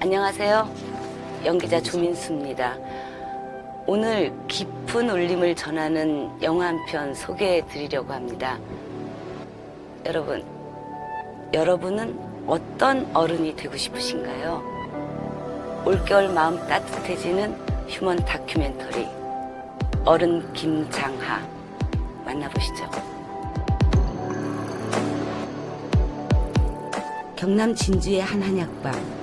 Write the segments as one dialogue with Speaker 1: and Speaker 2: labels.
Speaker 1: 안녕하세요. 연기자 조민수입니다. 오늘 깊은 울림을 전하는 영화 한 편 소개해 드리려고 합니다. 여러분은 어떤 어른이 되고 싶으신가요? 올겨울 마음 따뜻해지는 휴먼 다큐멘터리 어른 김장하 만나보시죠. 경남 진주의 한 한약방,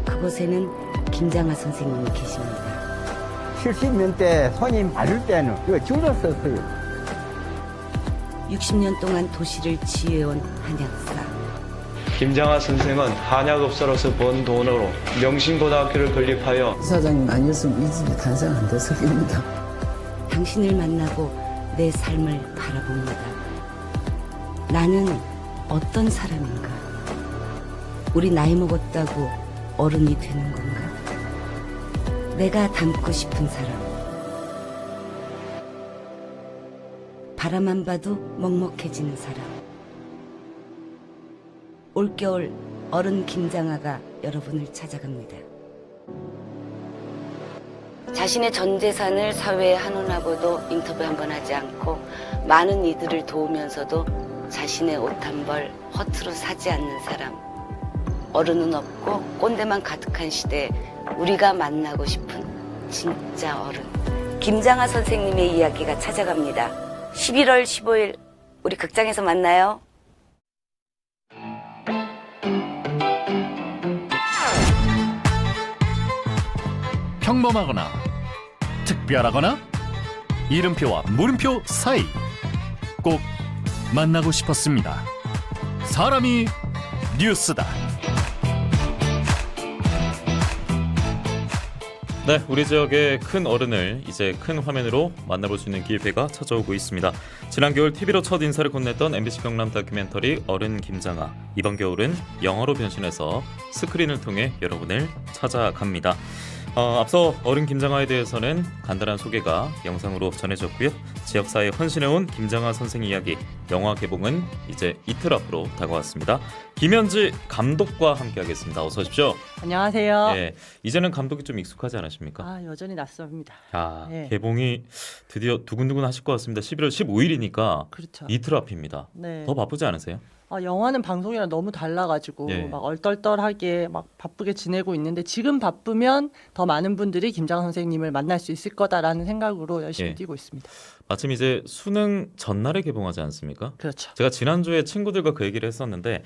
Speaker 1: 그곳에는 김장하 선생님이 계십니다.
Speaker 2: 70년 대 손님 받을 때는 이거 줄을 썼어요.
Speaker 1: 60년 동안 도시를 지혜온 한약사.
Speaker 3: 김장하 선생은 한약업사로서 번 돈으로 명신고등학교를 건립하여
Speaker 4: 이사장님 아니었으면 이 집이 탄생 안 됐을 겁니다.
Speaker 1: 당신을 만나고 내 삶을 바라봅니다. 나는 어떤 사람인가? 우리 나이 먹었다고 어른이 되는 건가? 내가 닮고 싶은 사람. 바라만 봐도 먹먹해지는 사람. 올겨울 어른 김장하가 여러분을 찾아갑니다. 자신의 전 재산을 사회에 한원하고도 인터뷰 한 번 하지 않고 많은 이들을 도우면서도 자신의 옷 한 벌 허투루 사지 않는 사람. 어른은 없고 꼰대만 가득한 시대에 우리가 만나고 싶은 진짜 어른. 김장하 선생님의 이야기가 찾아갑니다. 11월 15일 우리 극장에서 만나요.
Speaker 5: 평범하거나 특별하거나 이름표와 물음표 사이 꼭 만나고 싶었습니다. 사람이 뉴스다.
Speaker 6: 네, 우리 지역의 큰 어른을 이제 큰 화면으로 만나볼 수 있는 기회가 찾아오고 있습니다. 지난 겨울 TV로 첫 인사를 건넸던 MBC 경남 다큐멘터리 어른 김장하. 이번 겨울은 영화로 변신해서 스크린을 통해 여러분을 찾아갑니다. 앞서 어른 김장하에 대해서는 간단한 소개가 영상으로 전해졌고요. 지역사회에 헌신해온 김장하 선생 이야기 영화 개봉은 이제 이틀 앞으로 다가왔습니다. 김현지 감독과 함께하겠습니다. 어서 오십시오.
Speaker 7: 안녕하세요.
Speaker 6: 예, 이제는 감독이 좀 익숙하지 않으십니까?
Speaker 7: 여전히 낯섭니다. 네.
Speaker 6: 개봉이 드디어 두근두근 하실 것 같습니다. 11월 15일이니까
Speaker 7: 그렇죠.
Speaker 6: 이틀 앞입니다.
Speaker 7: 네.
Speaker 6: 더 바쁘지 않으세요?
Speaker 7: 영화는 방송이랑 너무 달라가지고
Speaker 6: 예.
Speaker 7: 막 얼떨떨하게 막 바쁘게 지내고 있는데 지금 바쁘면 더 많은 분들이 김장하 선생님을 만날 수 있을 거다라는 생각으로 열심히
Speaker 6: 예.
Speaker 7: 뛰고 있습니다.
Speaker 6: 마침 이제 수능 전날에 개봉하지 않습니까?
Speaker 7: 그렇죠.
Speaker 6: 제가 지난주에 친구들과 그 얘기를 했었는데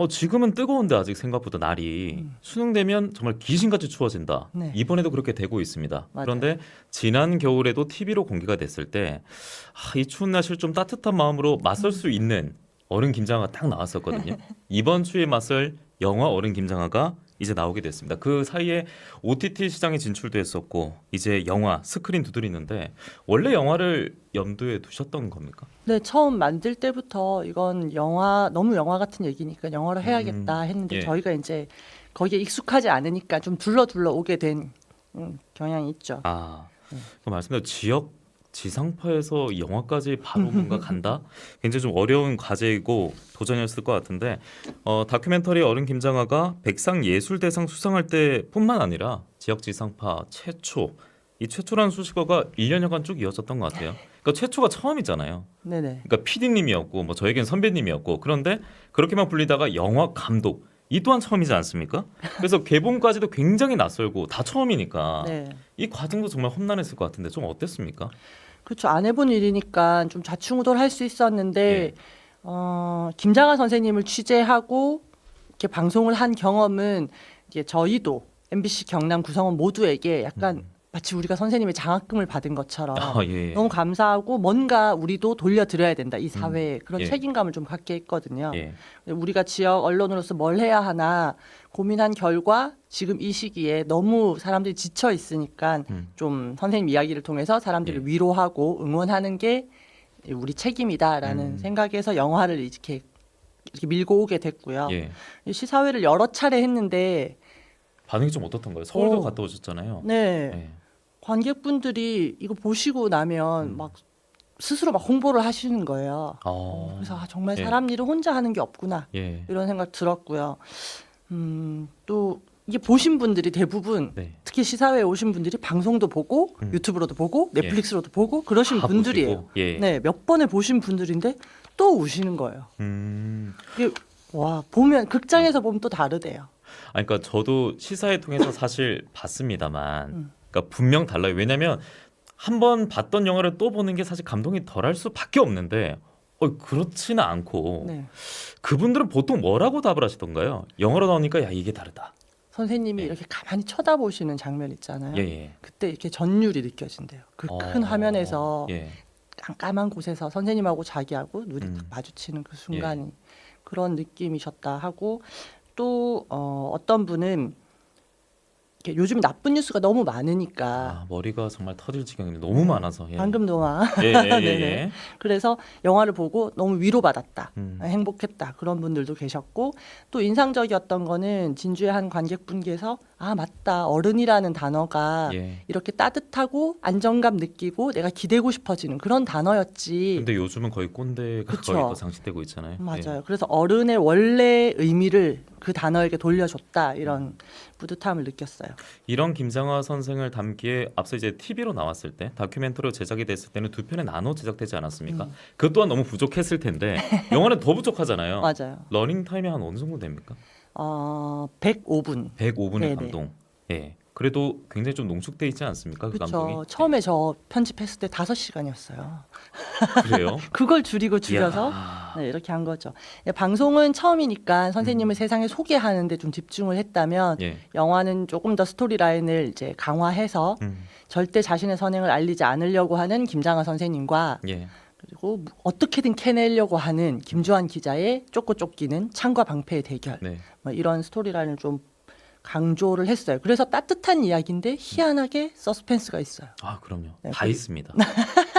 Speaker 6: 지금은 뜨거운데 아직 생각보다 날이 수능 되면 정말 귀신같이 추워진다.
Speaker 7: 네.
Speaker 6: 이번에도 그렇게 되고 있습니다.
Speaker 7: 맞아요.
Speaker 6: 그런데 지난 겨울에도 TV로 공개가 됐을 때 이 추운 날씨를 좀 따뜻한 마음으로 맞설 수 있는 어른 김장하가 딱 나왔었거든요. 이번 추위에 맞설 영화 어른 김장하가 이제 나오게 됐습니다. 그 사이에 OTT 시장에 진출도 했었고 이제 영화 스크린 두드리는데 원래 영화를 염두에 두셨던 겁니까?
Speaker 7: 네, 처음 만들 때부터 이건 영화 너무 영화 같은 얘기니까 영화로 해야겠다 했는데
Speaker 6: 예.
Speaker 7: 저희가 이제 거기에 익숙하지 않으니까 좀 둘러 오게 된 경향이 있죠.
Speaker 6: 그 말씀대로 지역 지상파에서 영화까지 바로 뭔가 간다? 굉장히 좀 어려운 과제이고 도전이었을 것 같은데 다큐멘터리 어른 김장하가 백상예술대상 수상할 때뿐만 아니라 지역 지상파 이 최초라는 수식어가 1년여간 쭉 이어졌던 것 같아요. 그러니까 최초가 처음이잖아요.
Speaker 7: 네네.
Speaker 6: 그러니까 PD님이었고 뭐 저에겐 선배님이었고 그런데 그렇게만 불리다가 영화 감독 이 또한 처음이지 않습니까? 그래서 개봉까지도 굉장히 낯설고 다 처음이니까
Speaker 7: 네.
Speaker 6: 이 과정도 정말 험난했을 것 같은데 좀 어땠습니까?
Speaker 7: 그렇죠. 안 해본 일이니까 좀 좌충우돌할 수 있었는데
Speaker 6: 예.
Speaker 7: 김장하 선생님을 취재하고 이렇게 방송을 한 경험은 이제 저희도 MBC 경남 구성원 모두에게 약간 마치 우리가 선생님의 장학금을 받은 것처럼
Speaker 6: 예.
Speaker 7: 너무 감사하고 뭔가 우리도 돌려드려야 된다. 이 사회에 그런
Speaker 6: 예.
Speaker 7: 책임감을 좀 갖게 했거든요.
Speaker 6: 예.
Speaker 7: 우리가 지역 언론으로서 뭘 해야 하나 고민한 결과 지금 이 시기에 너무 사람들이 지쳐 있으니까 좀 선생님 이야기를 통해서 사람들을
Speaker 6: 예.
Speaker 7: 위로하고 응원하는 게 우리 책임이다라는 생각에서 영화를 이렇게 밀고 오게 됐고요.
Speaker 6: 예.
Speaker 7: 시사회를 여러 차례 했는데
Speaker 6: 반응이 좀 어떻던가요? 서울도
Speaker 7: 오.
Speaker 6: 갔다 오셨잖아요.
Speaker 7: 네.
Speaker 6: 예.
Speaker 7: 관객분들이 이거 보시고 나면 막 스스로 막 홍보를 하시는 거예요. 그래서 정말
Speaker 6: 예.
Speaker 7: 사람 일을 혼자 하는 게 없구나
Speaker 6: 예.
Speaker 7: 이런 생각 들었고요. 또 이게 보신 분들이 대부분
Speaker 6: 네.
Speaker 7: 특히 시사회에 오신 분들이 방송도 보고 유튜브로도 보고 넷플릭스로도 보고 그러신
Speaker 6: 다
Speaker 7: 분들이에요.
Speaker 6: 보시고, 예.
Speaker 7: 네, 몇 번을 보신 분들인데 또 우시는 거예요. 이게 와 보면 극장에서 보면 또 다르대요.
Speaker 6: 아니, 그러니까 저도 시사회 통해서 사실 봤습니다만, 그러니까 분명 달라요. 왜냐하면 한 번 봤던 영화를 또 보는 게 사실 감동이 덜할 수밖에 없는데, 그렇지는 않고
Speaker 7: 네.
Speaker 6: 그분들은 보통 뭐라고 답을 하시던가요? 영어로 나오니까 야 이게 다르다.
Speaker 7: 선생님이
Speaker 6: 예.
Speaker 7: 이렇게 가만히 쳐다보시는 장면 있잖아요.
Speaker 6: 예.
Speaker 7: 그때 이렇게 전율이 느껴진대요. 그 큰 화면에서
Speaker 6: 예.
Speaker 7: 깜깜한 곳에서 선생님하고 자기하고 눈이 딱 마주치는 그 순간이 그런 느낌이셨다 하고 또 어떤 분은 이렇게 요즘 나쁜 뉴스가 너무 많으니까
Speaker 6: 아, 머리가 정말 터질 지경이 너무 많아서. 예.
Speaker 7: 방금 동안
Speaker 6: 예.
Speaker 7: 네네. 그래서 영화를 보고 너무 위로받았다, 행복했다 그런 분들도 계셨고 또 인상적이었던 거는 진주의 한 관객분께서 아 맞다 어른이라는 단어가
Speaker 6: 예.
Speaker 7: 이렇게 따뜻하고 안정감 느끼고 내가 기대고 싶어지는 그런 단어였지.
Speaker 6: 근데 요즘은 거의 꼰대가
Speaker 7: 그쵸.
Speaker 6: 거의 또 장식되고 있잖아요.
Speaker 7: 맞아요.
Speaker 6: 예.
Speaker 7: 그래서 어른의 원래 의미를 그 단어에게 돌려줬다 이런 뿌듯함을 느꼈어요.
Speaker 6: 이런 김장하 선생을 담기에 앞서 이제 TV로 나왔을 때 다큐멘터리로 제작이 됐을 때는 두 편에 나눠 제작되지 않았습니까? 그것 또한 너무 부족했을 텐데 영화는 더 부족하잖아요.
Speaker 7: 맞아요.
Speaker 6: 러닝 타임이 한 어느 정도 됩니까?
Speaker 7: 105분.
Speaker 6: 105분의
Speaker 7: 네네.
Speaker 6: 감동. 예. 그래도 굉장히 좀 농축돼 있지 않습니까? 그 감동이.
Speaker 7: 그렇죠. 처음에 저 편집했을 때 5시간이었어요.
Speaker 6: 그래요?
Speaker 7: 그걸 줄여서
Speaker 6: 이야.
Speaker 7: 네, 이렇게 한 거죠. 예, 방송은 처음이니까 선생님을 세상에 소개하는데 좀 집중을 했다면
Speaker 6: 예.
Speaker 7: 영화는 조금 더 스토리라인을 이제 강화해서 절대 자신의 선행을 알리지 않으려고 하는 김장하 선생님과
Speaker 6: 예.
Speaker 7: 그리고 어떻게든 캐내려고 하는 김주환 기자의 쫓고 쫓기는 창과 방패의 대결
Speaker 6: 네.
Speaker 7: 뭐 이런 스토리라인을 좀 강조를 했어요. 그래서 따뜻한 이야기인데 희한하게 서스펜스가 있어요.
Speaker 6: 아, 그럼요.
Speaker 7: 네,
Speaker 6: 다 있습니다.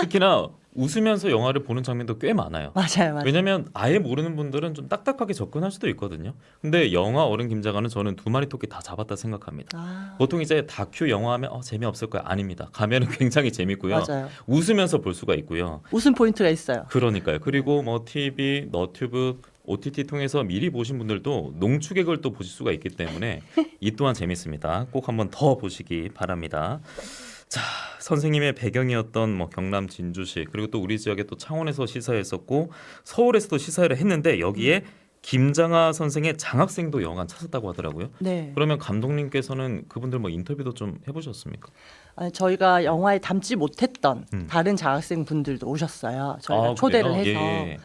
Speaker 6: 특히나 웃으면서 영화를 보는 장면도 꽤 많아요.
Speaker 7: 맞아요.
Speaker 6: 왜냐면 아예 모르는 분들은 좀 딱딱하게 접근할 수도 있거든요. 근데 영화 어른 김장하는 저는 두 마리 토끼 다 잡았다 생각합니다.
Speaker 7: 아,
Speaker 6: 보통 이제 다큐 영화 하면 재미없을 거야. 아닙니다. 가면은 굉장히 재밌고요.
Speaker 7: 맞아요.
Speaker 6: 웃으면서 볼 수가 있고요.
Speaker 7: 웃음 포인트가 있어요.
Speaker 6: 그러니까요. 그리고 뭐 TV, 너튜브, OTT 통해서 미리 보신 분들도 농축액을 또 보실 수가 있기 때문에 이 또한 재밌습니다. 꼭 한번 더 보시기 바랍니다. 자, 선생님의 배경이었던 뭐 경남 진주시 그리고 또 우리 지역에 또 창원에서 시사했었고 서울에서도 시사회를 했는데 여기에 김장하 선생의 장학생도 영화관 찾았다고 하더라고요.
Speaker 7: 네.
Speaker 6: 그러면 감독님께서는 그분들 뭐 인터뷰도 좀 해보셨습니까?
Speaker 7: 아니, 저희가 영화에 담지 못했던 다른 장학생 분들도 오셨어요. 저희가 초대를
Speaker 6: 그래요?
Speaker 7: 해서
Speaker 6: 예.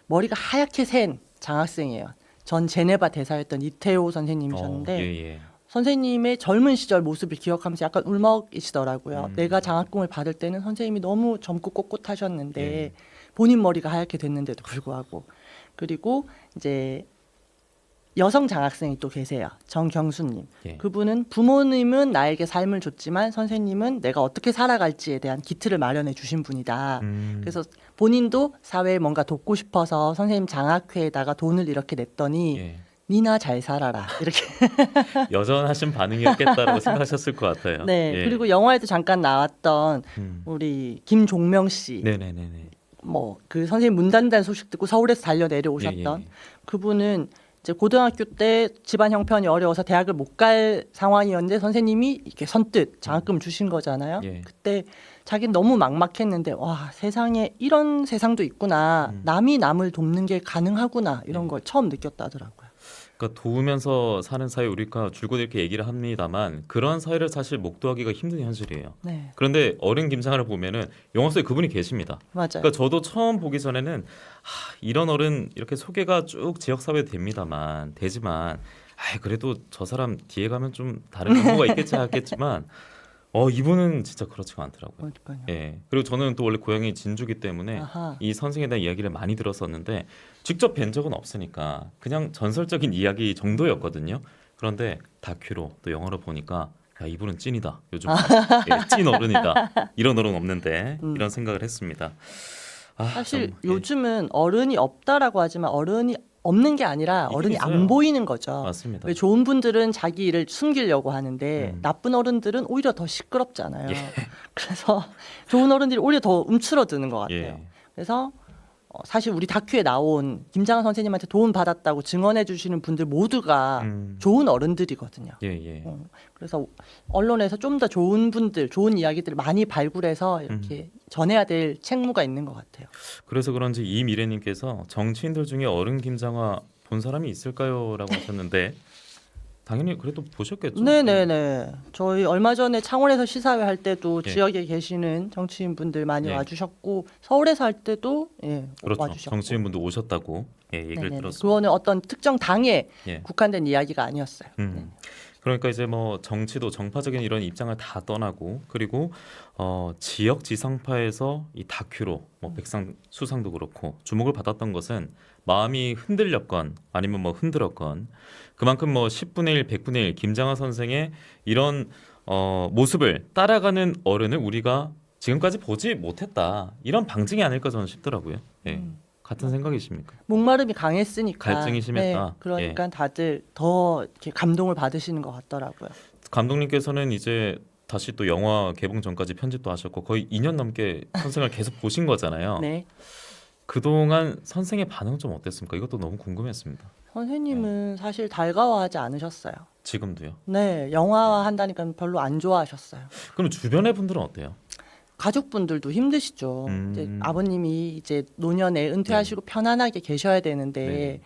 Speaker 7: 머리가 하얗게 센 장학생이에요. 전 제네바 대사였던 이태호 선생님이셨는데
Speaker 6: 예.
Speaker 7: 선생님의 젊은 시절 모습을 기억하면서 약간 울먹이시더라고요. 내가 장학금을 받을 때는 선생님이 너무 젊고 꼿꼿하셨는데 본인 머리가 하얗게 됐는데도 불구하고 그리고 이제 여성 장학생이 또 계세요. 정경수님.
Speaker 6: 예.
Speaker 7: 그분은 부모님은 나에게 삶을 줬지만 선생님은 내가 어떻게 살아갈지에 대한 기틀을 마련해 주신 분이다. 그래서 본인도 사회에 뭔가 돕고 싶어서 선생님 장학회에다가 돈을 이렇게 냈더니
Speaker 6: 예.
Speaker 7: 니나 잘 살아라 이렇게.
Speaker 6: 여전하신 반응이었겠다라고 생각하셨을 것 같아요.
Speaker 7: 네.
Speaker 6: 예.
Speaker 7: 그리고 영화에도 잠깐 나왔던 우리 김종명 씨.
Speaker 6: 네네네네.
Speaker 7: 뭐 그 선생님 문 닫는다는 소식 듣고 서울에서 달려 내려오셨던
Speaker 6: 예.
Speaker 7: 그분은 이제 고등학교 때 집안 형편이 어려워서 대학을 못 갈 상황이었는데 선생님이 이렇게 선뜻 장학금을 주신 거잖아요.
Speaker 6: 예.
Speaker 7: 그때 자기는 너무 막막했는데 와 세상에 이런 세상도 있구나. 남이 남을 돕는 게 가능하구나 이런 걸 처음 느꼈다더라고요.
Speaker 6: 그러니까 도우면서 사는 사회 우리가 줄곧 이렇게 얘기를 합니다만 그런 사회를 사실 목도하기가 힘든 현실이에요.
Speaker 7: 네,
Speaker 6: 그런데 어른 김장하를 보면은 영화 속에 그분이 계십니다.
Speaker 7: 맞아요.
Speaker 6: 그러니까 저도 처음 보기 전에는 이런 어른 이렇게 소개가 쭉 지역 사회에 되지만 그래도 저 사람 뒤에 가면 좀 다른 정보가 있겠지 하겠지만 이분은 진짜 그렇지가 않더라고요.
Speaker 7: 그러니까요.
Speaker 6: 예. 그리고 저는 또 원래 고향이 진주기 때문에
Speaker 7: 아하.
Speaker 6: 이 선생에 대한 이야기를 많이 들었었는데 직접 뵌 적은 없으니까 그냥 전설적인 이야기 정도였거든요. 그런데 다큐로 또 영화로 보니까 야, 이분은 찐이다. 요즘 찐 어른이다. 이런 어른 없는데 이런 생각을 했습니다.
Speaker 7: 사실
Speaker 6: 참, 예.
Speaker 7: 요즘은 어른이 없다라고 하지만 어른이 없는 게 아니라
Speaker 6: 있긴
Speaker 7: 어른이
Speaker 6: 있어요.
Speaker 7: 안 보이는 거죠.
Speaker 6: 맞습니다.
Speaker 7: 왜 좋은 분들은 자기 일을 숨기려고 하는데 나쁜 어른들은 오히려 더 시끄럽잖아요.
Speaker 6: 예.
Speaker 7: 그래서 좋은 어른들이 오히려 더 움츠러드는 것 같아요.
Speaker 6: 예.
Speaker 7: 그래서 사실 우리 다큐에 나온 김장하 선생님한테 도움 받았다고 증언해 주시는 분들 모두가 좋은 어른들이거든요.
Speaker 6: 예, 예.
Speaker 7: 그래서 언론에서 좀 더 좋은 분들, 좋은 이야기들을 많이 발굴해서 이렇게 전해야 될 책무가 있는 것 같아요.
Speaker 6: 그래서 그런지 이미래님께서 정치인들 중에 어른 김장하 본 사람이 있을까요?라고 하셨는데 당연히 그래도 보셨겠죠.
Speaker 7: 네네네. 저희 얼마 전에 창원에서 시사회 할 때도
Speaker 6: 예.
Speaker 7: 지역에 계시는 정치인 분들 많이
Speaker 6: 예.
Speaker 7: 와주셨고 서울에서 할 때도
Speaker 6: 그렇죠.
Speaker 7: 와주셨고.
Speaker 6: 정치인분도 오셨다고 얘기를
Speaker 7: 네네네.
Speaker 6: 들었습니다.
Speaker 7: 그거는 어떤 특정 당에
Speaker 6: 예.
Speaker 7: 국한된 이야기가 아니었어요. 네.
Speaker 6: 그러니까 이제 뭐 정치도 정파적인 이런 입장을 다 떠나고 그리고 지역 지상파에서 이 다큐로 뭐 백상 수상도 그렇고 주목을 받았던 것은 마음이 흔들렸건 아니면 뭐 흔들었건 그만큼 뭐 10분의 1, 100분의 1 김장하 선생의 이런 모습을 따라가는 어른을 우리가 지금까지 보지 못했다 이런 방증이 아닐까 저는 싶더라고요. 예. 같은 생각이십니까?
Speaker 7: 목마름이 강했으니까
Speaker 6: 갈증이 심했다.
Speaker 7: 네, 그러니까 다들 더 이렇게 감동을 받으시는 것 같더라고요.
Speaker 6: 감독님께서는 이제 다시 또 영화 개봉 전까지 편집도 하셨고 거의 2년 넘게 선생을 계속 보신 거잖아요.
Speaker 7: 네.
Speaker 6: 그동안 선생의 반응 좀 어땠습니까? 이것도 너무 궁금했습니다.
Speaker 7: 선생님은 사실 달가워하지 않으셨어요.
Speaker 6: 지금도요.
Speaker 7: 네, 영화화 한다니까 별로 안 좋아하셨어요.
Speaker 6: 그럼 주변의 분들은 어때요?
Speaker 7: 가족분들도 힘드시죠. 이제 아버님이 이제 노년에 은퇴하시고 편안하게 계셔야 되는데
Speaker 6: 네.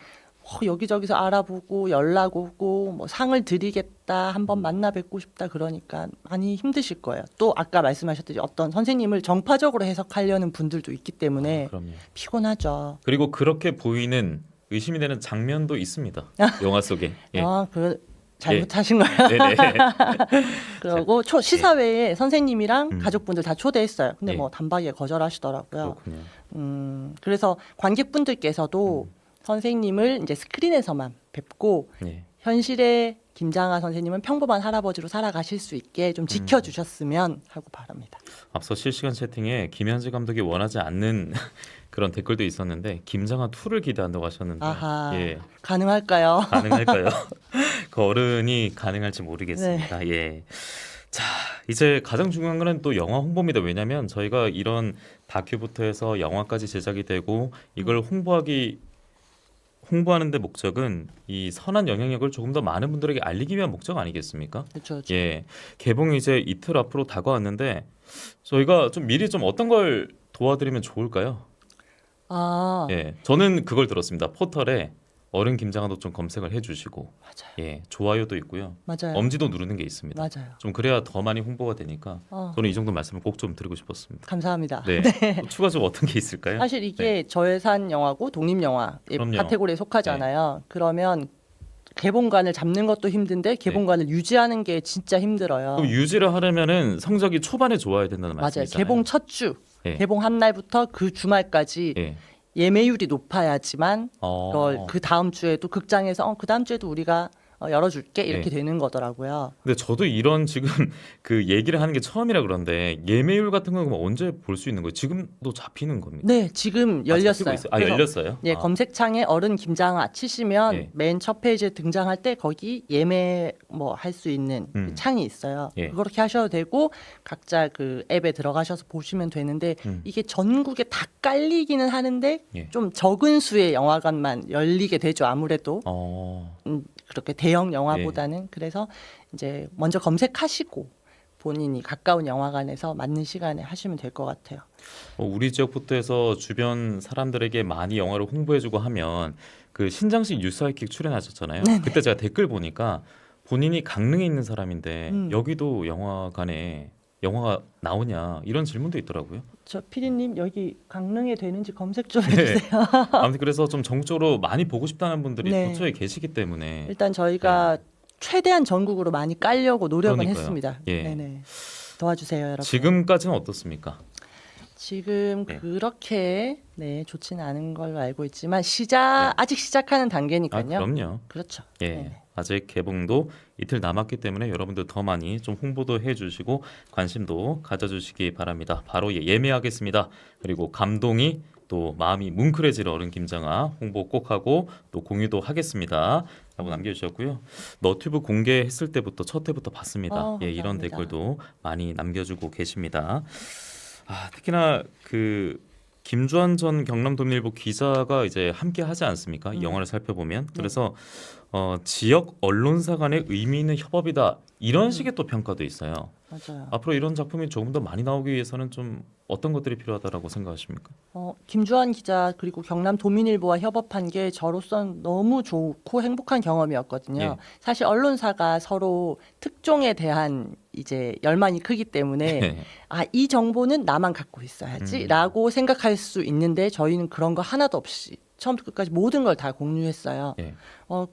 Speaker 7: 여기저기서 알아보고 연락 오고 뭐 상을 드리겠다 한번 만나 뵙고 싶다 그러니까 많이 힘드실 거예요. 또 아까 말씀하셨듯이 어떤 선생님을 정파적으로 해석하려는 분들도 있기 때문에
Speaker 6: 그럼요.
Speaker 7: 피곤하죠.
Speaker 6: 그리고 그렇게 보이는 의심이 되는 장면도 있습니다. 영화 속에. 예.
Speaker 7: 잘못하신 거예요.
Speaker 6: 네네.
Speaker 7: 그리고 시사회에 선생님이랑 가족분들 다 초대했어요. 근데
Speaker 6: 예.
Speaker 7: 뭐 단박에 거절하시더라고요.
Speaker 6: 그렇군요.
Speaker 7: 그래서 관객분들께서도 선생님을 이제 스크린에서만 뵙고
Speaker 6: 예.
Speaker 7: 현실의 김장하 선생님은 평범한 할아버지로 살아가실 수 있게 좀 지켜주셨으면 하고 바랍니다.
Speaker 6: 앞서 실시간 채팅에 김현지 감독이 원하지 않는 그런 댓글도 있었는데 김장하 2를 기대한다고 하셨는데
Speaker 7: 아하,
Speaker 6: 예.
Speaker 7: 가능할까요?
Speaker 6: 가능할까요? 그 어른이 가능할지 모르겠습니다.
Speaker 7: 네.
Speaker 6: 예. 자, 이제 가장 중요한 거는 또 영화 홍보입니다. 왜냐하면 저희가 이런 다큐부터 해서 영화까지 제작이 되고 이걸 홍보하는 데 목적은 이 선한 영향력을 조금 더 많은 분들에게 알리기 위한 목적 아니겠습니까?
Speaker 7: 그렇죠.
Speaker 6: 예. 개봉이 이제 이틀 앞으로 다가왔는데 저희가 좀 미리 좀 어떤 걸 도와드리면 좋을까요? 예. 저는 그걸 들었습니다. 포털에 어른 김장하도 좀 검색을 해주시고,
Speaker 7: 맞아요.
Speaker 6: 예, 좋아요도 있고요,
Speaker 7: 맞아요.
Speaker 6: 엄지도 누르는 게 있습니다.
Speaker 7: 맞아요.
Speaker 6: 좀 그래야 더 많이 홍보가 되니까 저는 이 정도 말씀을 꼭 좀 드리고 싶었습니다.
Speaker 7: 감사합니다.
Speaker 6: 네. 또 추가적으로 어떤 게 있을까요?
Speaker 7: 사실 이게 저예산 영화고 독립 영화
Speaker 6: 그럼요.
Speaker 7: 카테고리에 속하잖아요. 그러면 개봉관을 잡는 것도 힘든데 개봉관을 유지하는 게 진짜 힘들어요.
Speaker 6: 그럼 유지를 하려면은 성적이 초반에 좋아야 된다는
Speaker 7: 맞아요.
Speaker 6: 말씀이잖아요.
Speaker 7: 개봉 첫 주,
Speaker 6: 예.
Speaker 7: 개봉 한 날부터 그 주말까지
Speaker 6: 예.
Speaker 7: 예매율이 높아야지만 그걸 그 다음 주에도 극장에서 그 다음 주에도 우리가 열어줄게 이렇게
Speaker 6: 네.
Speaker 7: 되는 거더라고요.
Speaker 6: 근데 저도 이런 지금 그 얘기를 하는 게 처음이라 그런데 예매율 같은 건 그럼 언제 볼 수 있는 거예요? 지금도 잡히는 겁니까?
Speaker 7: 네, 지금
Speaker 6: 잡히고
Speaker 7: 열렸어요.
Speaker 6: 있어요?
Speaker 7: 그래서
Speaker 6: 열렸어요?
Speaker 7: 예, 검색창에 어른 김장하 치시면
Speaker 6: 예.
Speaker 7: 맨 첫 페이지에 등장할 때 거기 예매 뭐 할 수 있는 그 창이 있어요.
Speaker 6: 예.
Speaker 7: 그렇게 하셔도 되고 각자 그 앱에 들어가셔서 보시면 되는데 이게 전국에 다 깔리기는 하는데
Speaker 6: 예.
Speaker 7: 좀 적은 수의 영화관만 열리게 되죠. 아무래도 그렇게 대형 영화보다는 그래서 이제 먼저 검색하시고 본인이 가까운 영화관에서 맞는 시간에 하시면 될 것 같아요.
Speaker 6: 우리 지역부터 해서 주변 사람들에게 많이 영화를 홍보해주고 하면 그 신장식 뉴스하이킥 출연하셨잖아요. 그때 제가 댓글 보니까 본인이 강릉에 있는 사람인데 여기도 영화관에 영화가 나오냐 이런 질문도 있더라고요.
Speaker 7: 저 피디님 여기 강릉에 되는지 검색 좀
Speaker 6: 네.
Speaker 7: 해주세요.
Speaker 6: 아무튼 그래서 좀 전국적으로 많이 보고 싶다는 분들이
Speaker 7: 네.
Speaker 6: 도처에 계시기 때문에
Speaker 7: 일단 저희가 최대한 전국으로 많이 깔려고 노력은
Speaker 6: 그러니까요.
Speaker 7: 했습니다.
Speaker 6: 예.
Speaker 7: 네네. 도와주세요, 여러분.
Speaker 6: 지금까지는 어떻습니까?
Speaker 7: 지금
Speaker 6: 네.
Speaker 7: 그렇게 좋지는 않은 걸로 알고 있지만
Speaker 6: 네.
Speaker 7: 아직 시작하는 단계니까요.
Speaker 6: 그럼요.
Speaker 7: 그렇죠.
Speaker 6: 예.
Speaker 7: 네네.
Speaker 6: 아직 개봉도 이틀 남았기 때문에 여러분들 더 많이 좀 홍보도 해주시고 관심도 가져주시기 바랍니다. 바로 예매하겠습니다. 그리고 감동이 또 마음이 뭉클해질 어른 김장하 홍보 꼭 하고 또 공유도 하겠습니다. 라고 남겨주셨고요. 너튜브 공개했을 때부터 첫 회부터 봤습니다. 예, 이런
Speaker 7: 감사합니다.
Speaker 6: 댓글도 많이 남겨주고 계십니다. 특히나 그 김주한 전 경남도민일보 기자가 이제 함께 하지 않습니까? 이 영화를 살펴보면 그래서 지역 언론사 간의 의미 있는 협업이다 이런 식의 또 평가도 있어요.
Speaker 7: 맞아요.
Speaker 6: 앞으로 이런 작품이 조금 더 많이 나오기 위해서는 좀 어떤 것들이 필요하다라고 생각하십니까?
Speaker 7: 김주한 기자 그리고 경남도민일보와 협업한 게 저로선 너무 좋고 행복한 경험이었거든요.
Speaker 6: 예.
Speaker 7: 사실 언론사가 서로 특종에 대한 이제 열망이 크기 때문에 이 정보는 나만 갖고 있어야지라고 생각할 수 있는데 저희는 그런 거 하나도 없이 처음부터 끝까지 모든 걸 다 공유했어요.
Speaker 6: 예.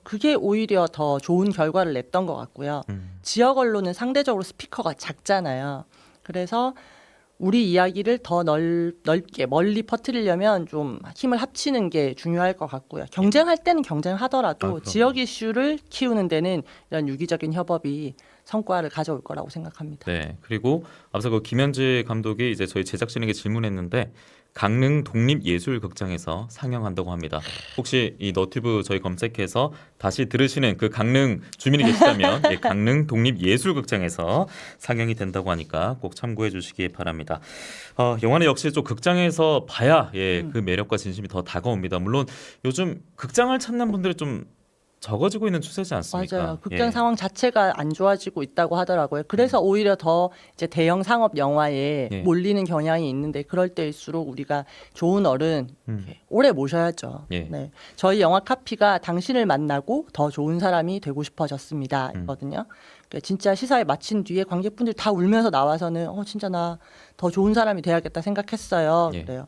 Speaker 7: 그게 오히려 더 좋은 결과를 냈던 것 같고요. 지역 언론은 상대적으로 스피커가 작잖아요. 그래서 우리 이야기를 더 넓게 멀리 퍼뜨리려면 좀 힘을 합치는 게 중요할 것 같고요. 경쟁할 때는 경쟁하더라도
Speaker 6: 그럼요.
Speaker 7: 지역 이슈를 키우는 데는 이런 유기적인 협업이 성과를 가져올 거라고 생각합니다.
Speaker 6: 네. 그리고 앞서 그 김현지 감독이 이제 저희 제작진에게 질문했는데 강릉 독립예술극장에서 상영한다고 합니다. 혹시 이 너튜브 저희 검색해서 다시 들으시는 그 강릉 주민이 계시다면 예, 강릉 독립예술극장에서 상영이 된다고 하니까 꼭 참고해 주시기 바랍니다. 영화는 역시 좀 극장에서 봐야 그 매력과 진심이 더 다가옵니다. 물론 요즘 극장을 찾는 분들이 좀 적어지고 있는 추세지 않습니까?
Speaker 7: 맞아요. 극장
Speaker 6: 예.
Speaker 7: 상황 자체가 안 좋아지고 있다고 하더라고요. 그래서 오히려 더 이제 대형 상업 영화에
Speaker 6: 예.
Speaker 7: 몰리는 경향이 있는데 그럴 때일수록 우리가 좋은 어른 오래 모셔야죠.
Speaker 6: 예.
Speaker 7: 네. 저희 영화 카피가 당신을 만나고 더 좋은 사람이 되고 싶어졌습니다. 있거든요. 그러니까 진짜 시사회 마친 뒤에 관객분들 다 울면서 나와서는 진짜 나 더 좋은 사람이 돼야겠다 생각했어요.
Speaker 6: 예.
Speaker 7: 그래요.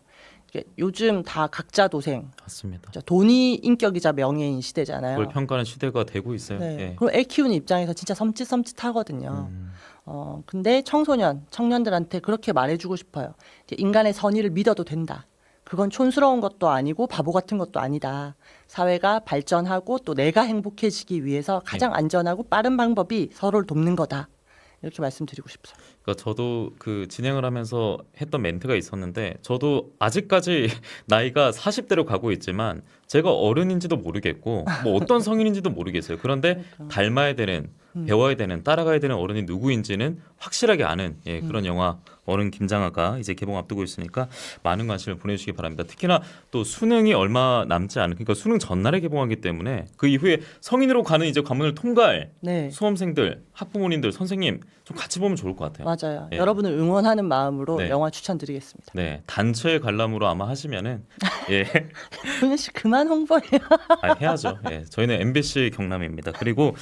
Speaker 7: 요즘 다 각자 도생.
Speaker 6: 맞습니다.
Speaker 7: 돈이 인격이자 명예인 시대잖아요.
Speaker 6: 그걸 평가하는 시대가 되고 있어요.
Speaker 7: 네.
Speaker 6: 예.
Speaker 7: 그리고 애 키우는 입장에서 진짜 섬찟하거든요. 근데 청년들한테 그렇게 말해주고 싶어요. 이제 인간의 선의를 믿어도 된다. 그건 촌스러운 것도 아니고 바보 같은 것도 아니다. 사회가 발전하고 또 내가 행복해지기 위해서 가장 안전하고 빠른 방법이 서로를 돕는 거다. 이렇게 말씀드리고 싶어요.
Speaker 6: 그러니까 저도 그 진행을 하면서 했던 멘트가 있었는데 저도 아직까지 나이가 40대로 가고 있지만 제가 어른인지도 모르겠고 뭐 어떤 성인인지도 모르겠어요. 그런데 닮아야 되는 배워야 되는 따라가야 되는 어른이 누구인지는 확실하게 아는 그런 영화 어른 김장하가 이제 개봉 앞두고 있으니까 많은 관심을 보내주시기 바랍니다. 특히나 또 수능이 얼마 남지 않은 그러니까 수능 전날에 개봉하기 때문에 그 이후에 성인으로 가는 이제 관문을 통과할
Speaker 7: 네.
Speaker 6: 수험생들, 학부모님들, 선생님 좀 같이 보면 좋을 것 같아요.
Speaker 7: 맞아요.
Speaker 6: 예.
Speaker 7: 여러분을 응원하는 마음으로
Speaker 6: 네.
Speaker 7: 영화 추천드리겠습니다.
Speaker 6: 네, 단체 관람으로 아마 하시면은
Speaker 7: 훈현 씨 그만 홍보해요.
Speaker 6: 해야죠. 저희는 MBC 경남입니다. 그리고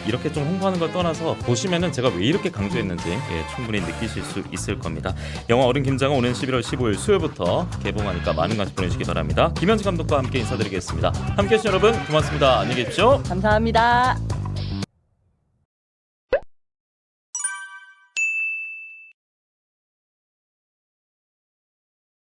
Speaker 6: 이렇게 좀 홍보하는 걸 떠나서 보시면은 제가 왜 이렇게 강조했는지 충분히 느끼실 수 있을 겁니다. 영화 어른 김장은 오는 11월 15일 수요일부터 개봉하니까 많은 관심 보내주시기 바랍니다. 김현지 감독과 함께 인사드리겠습니다. 함께해 주신 여러분 고맙습니다. 안녕히 계십시오.
Speaker 7: 감사합니다.